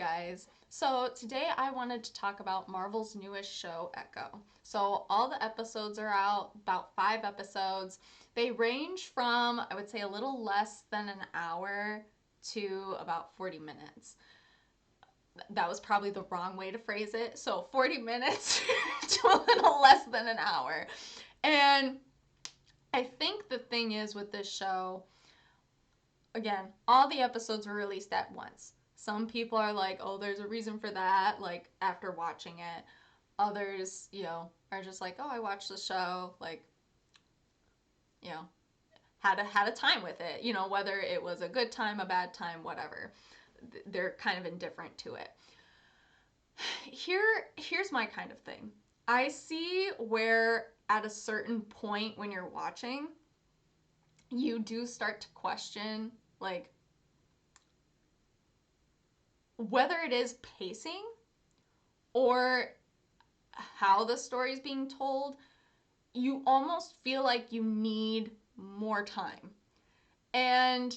guys. So today I wanted to talk about Marvel's newest show, Echo. So all the episodes are out, about 5 episodes. They range from, I would say, a little less than an hour to about 40 minutes. That was probably the wrong way to phrase it. So 40 minutes to a little less than an hour. And I think the thing is with this show, again, all the episodes were released at once. Some people are like, oh, there's a reason for that, like after watching it. Others, are just like, oh, I watched the show, like, you know, had a time with it, whether it was a good time, a bad time, whatever. They're kind of indifferent to it. Here's my kind of thing. I see where at a certain point when you're watching, you do start to question like whether it is pacing or how the story is being told, you almost feel like you need more time. And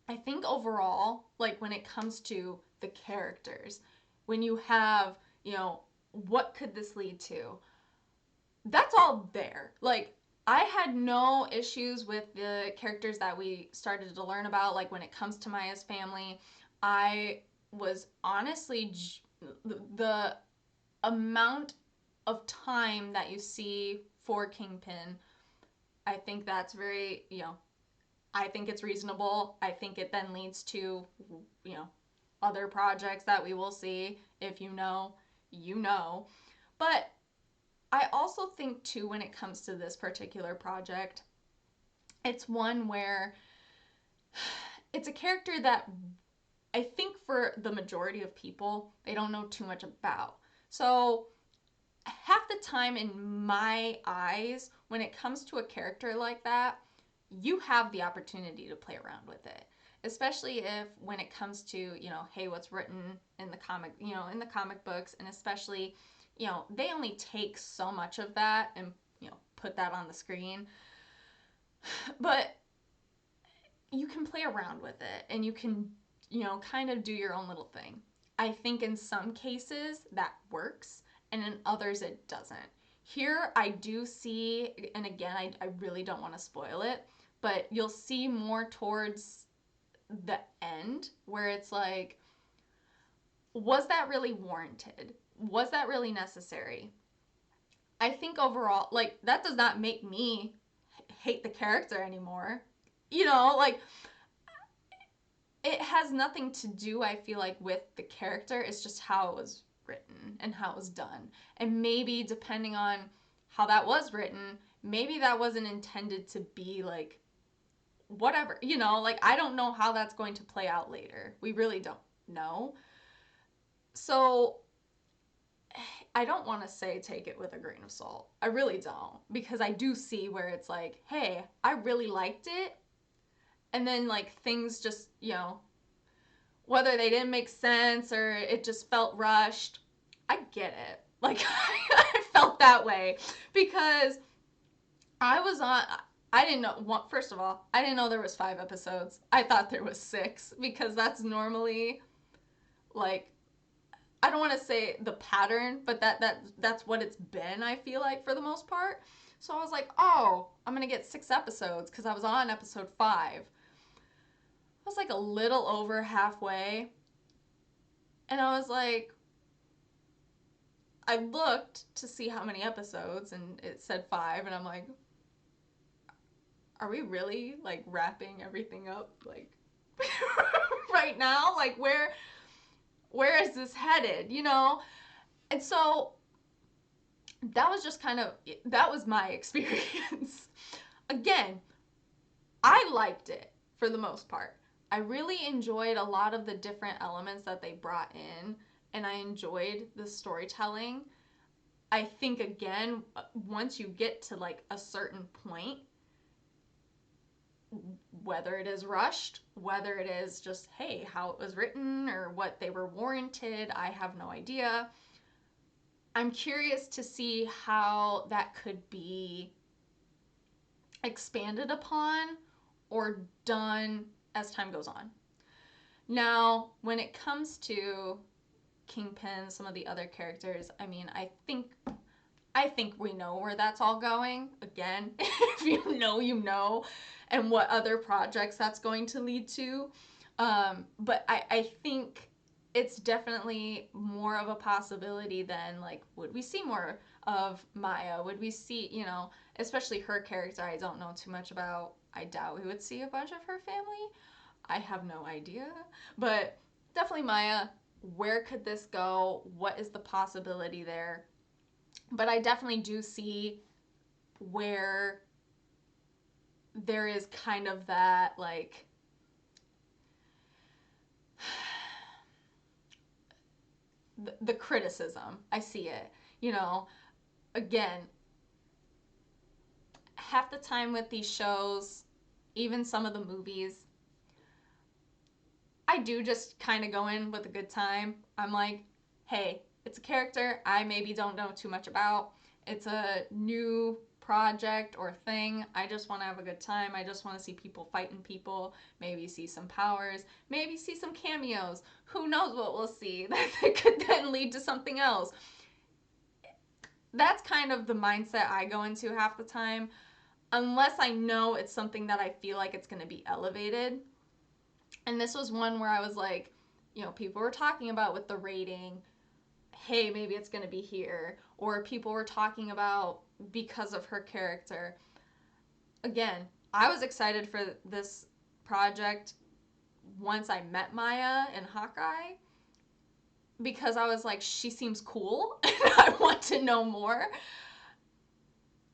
I think overall, like when it comes to the characters, when you have, what could this lead to? That's all there. Like, I had no issues with the characters that we started to learn about. Like, when it comes to Maya's family, I was honestly the amount of time that you see for Kingpin, I think that's very, I think it's reasonable. I think it then leads to, you know, other projects that we will see. If you know, you know. But I also think, too, when it comes to this particular project, it's one where it's a character that I think for the majority of people, they don't know too much about. So half the time in my eyes, when it comes to a character like that, you have the opportunity to play around with it. Especially if when it comes to, hey, what's written in the comic, in the comic books, and especially, they only take so much of that and, put that on the screen. But you can play around with it and you can, kind of do your own little thing. I think in some cases that works and in others it doesn't. Here I do see, and again, I really don't want to spoil it, but you'll see more towards the end where it's like, was that really warranted? Was that really necessary? I think overall, like, that does not make me hate the character anymore. Like, it has nothing to do, I feel like, with the character. It's just how it was written and how it was done. And maybe depending on how that was written, maybe that wasn't intended to be like whatever, like I don't know how that's going to play out later. We really don't know. So I don't want to say take it with a grain of salt. I really don't, because I do see where it's like, hey, I really liked it. And then like things just, whether they didn't make sense or it just felt rushed. I get it. Like I felt that way because I was on I didn't know, first of all, I didn't know there was 5 episodes. I thought there was 6 because that's normally like, I don't want to say the pattern, but that's what it's been, I feel like, for the most part. So I was like, "Oh, I'm going to get 6 episodes cuz I was on episode 5." I was like a little over halfway. And I was like, I looked to see how many episodes and it said 5 and I'm like, are we really like wrapping everything up like right now? Like where is this headed, And so that was just kind of that was my experience. Again, I liked it for the most part. I really enjoyed a lot of the different elements that they brought in and I enjoyed the storytelling. I think again, once you get to like a certain point, whether it is rushed, whether it is just, hey, how it was written or what they were warranted, I have no idea. I'm curious to see how that could be expanded upon or done as time goes on. Now, when it comes to Kingpin, some of the other characters, I mean, I think we know where that's all going. Again, if you know, you know, and what other projects that's going to lead to. But I think it's definitely more of a possibility than, like, would we see more of Maya? Would we see, you know, especially her character, I don't know too much about. I doubt we would see a bunch of her family. I have no idea. But definitely Maya. Where could this go? What is the possibility there? But I definitely do see where there is kind of that, like, the criticism. I see it. You know, again, half the time with these shows, even some of the movies, I do just kind of go in with a good time. I'm like, hey, it's a character I maybe don't know too much about. It's a new project or thing. I just want to have a good time. I just want to see people fighting people, maybe see some powers, maybe see some cameos. Who knows what we'll see that could then lead to something else. That's kind of the mindset I go into half the time, unless I know it's something that I feel like it's going to be elevated. And this was one where I was like, you know, people were talking about with the rating, hey, maybe it's going to be here. Or people were talking about because of her character. Again, I was excited for this project once I met Maya in Hawkeye because I was like, she seems cool and I want to know more.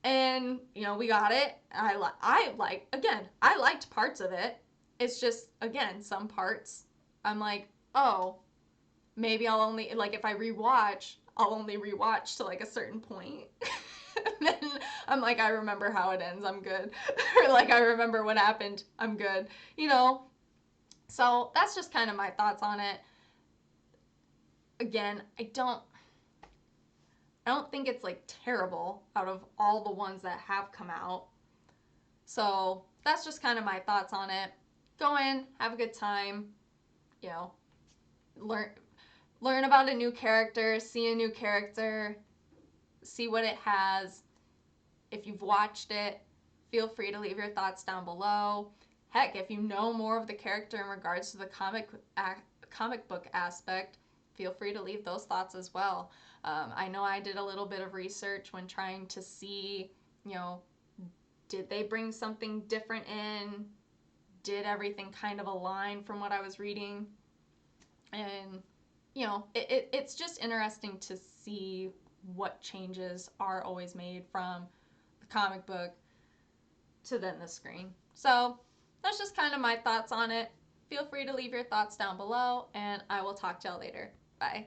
And, you know, we got it. I liked parts of it. It's just, again, some parts I'm like, oh, maybe I'll only, like, if I rewatch, I'll only rewatch to like a certain point. And then I'm like, I remember how it ends, I'm good. Or like, I remember what happened, I'm good. You know? So that's just kind of my thoughts on it. Again, I don't think it's like terrible out of all the ones that have come out. So that's just kind of my thoughts on it. Go in, have a good time, you know, learn about a new character, see a new character, see what it has. If you've watched it, feel free to leave your thoughts down below. Heck, if you know more of the character in regards to the comic book aspect, feel free to leave those thoughts as well. I know I did a little bit of research when trying to see, you know, did they bring something different in? Did everything kind of align from what I was reading? And, you know, it's just interesting to see what changes are always made from the comic book to then the screen. So that's just kind of my thoughts on it. Feel free to leave your thoughts down below, and I will talk to y'all later. Bye.